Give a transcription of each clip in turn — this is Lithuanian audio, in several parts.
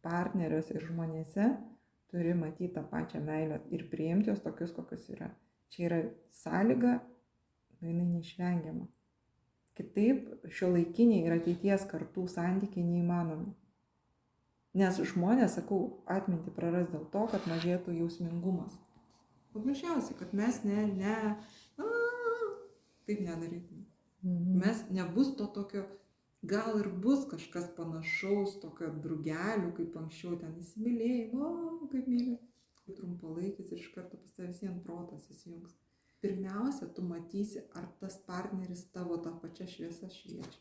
partneriuose ir žmonėse turi matyti tą pačią meilę ir priimti jos tokius, kokius yra. Čia yra sąlyga, jinai neišvengiama. Kitaip šiuolaikiniai ir ateities kartų santykiai neįmanomi. Nes žmonės, sakau, atmintį praras dėl to, kad mažėtų jausmingumas. Paprasčiausiai, kad mes taip nedarytume. Mes nebus to tokio, gal ir bus kažkas panašaus, tokio drugelių, kaip anksčiau ten įsimylėjimo, kaip myli. Trumpalaikis ir iš karto pas tavęs vien protas įsijungs. Pirmiausia, tu matysi, ar tas partneris tavo tą pačią šviesą šviečia.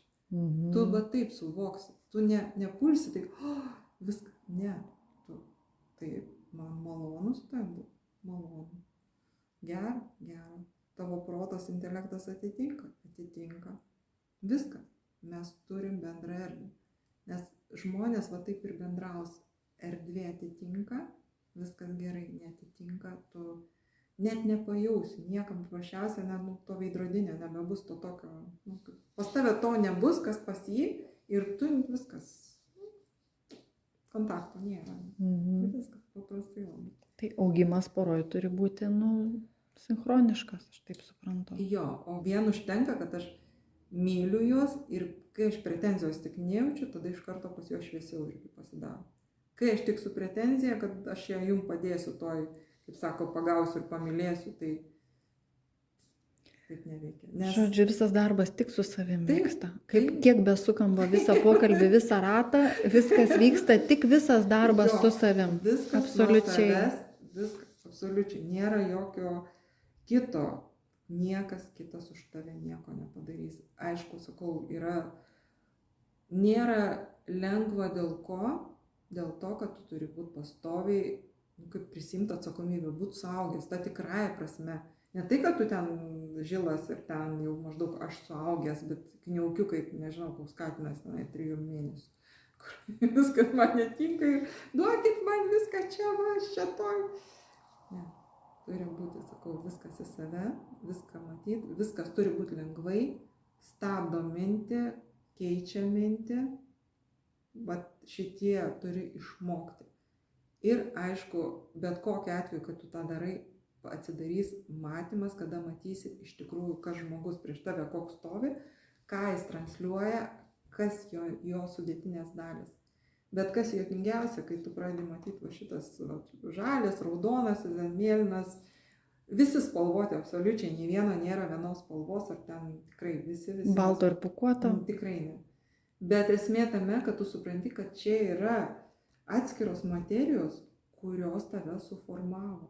Tu va taip suvoksi. Tu nepulsi taip, viską, ne. Tai man malonu su tavim, malonu. Gera. Tavo protas, intelektas atitinka. Viskas. Mes turim bendrą erdvę. Nes žmonės va taip ir bendraus. Erdvė atitinka, viskas gerai, neatitinka, tu net nepajausi, niekam paprasčiausia, to veidrodinio nebebus to tokio, pas tave to nebus, kas pas jį, ir tu viskas, kontakto nėra. Viskas paprastai labai. Tai augimas poroj turi būti, sinchroniškas, aš taip suprantu. Jo, o vien užtenka, kad aš myliu juos ir kai aš pretenzijos tik nejaučiu, tada iš karto pas juos šviesiau irgi pasidaro. Kai aš tik su pretenzija, kad aš ją jum padėsiu toj, kaip sako, pagausiu ir pamylėsiu, tai taip neveikia. Žodžiu, visas darbas tik su savimi vyksta. Kiek besukamba visą pokalbį, visą ratą, viskas vyksta, tik visas darbas su savim. Viskas absoliučiai. Nuo savęs, viskas absoliučiai. Nėra jokio kito. Niekas kitas už tave nieko nepadarys. Aišku, sakau, nėra lengva dėl ko? Dėl to, kad tu turi būti pastoviai, kaip prisimti atsakomybę, būti suaugęs, ta tikrąja prasme. Ne tai, kad tu ten žilas ir ten jau maždaug aš suaugęs, bet kniaukiu kaip, nežinau, koks katinas 3 mėnesių. Viskas man netinka ir duokit man viską čia, aš čia toj. Ne, turi būti, sakau, viskas į save, viską matyti, viskas turi būti lengvai, stabdo mintį, keičia mintį. Bet šitie turi išmokti. Ir aišku, bet kokiu atveju, kad tu tą darai, atsidarys matymas, kada matysi iš tikrųjų, kas žmogus prieš tave koks stovi, ką jis transliuoja, kas jo sudėtinės dalis. Bet kas juokingiausia, kai tu pradedi matyti va šitas žalias, raudonas, mėlynas, visi spalvoti, absoliučiai, nei vieno nėra vienos spalvos, ar ten tikrai visi. Balto ir pūkuoto? Tikrai ne. Bet esmė tame, kad tu supranti, kad čia yra atskiros materijos, kurios tave suformavo.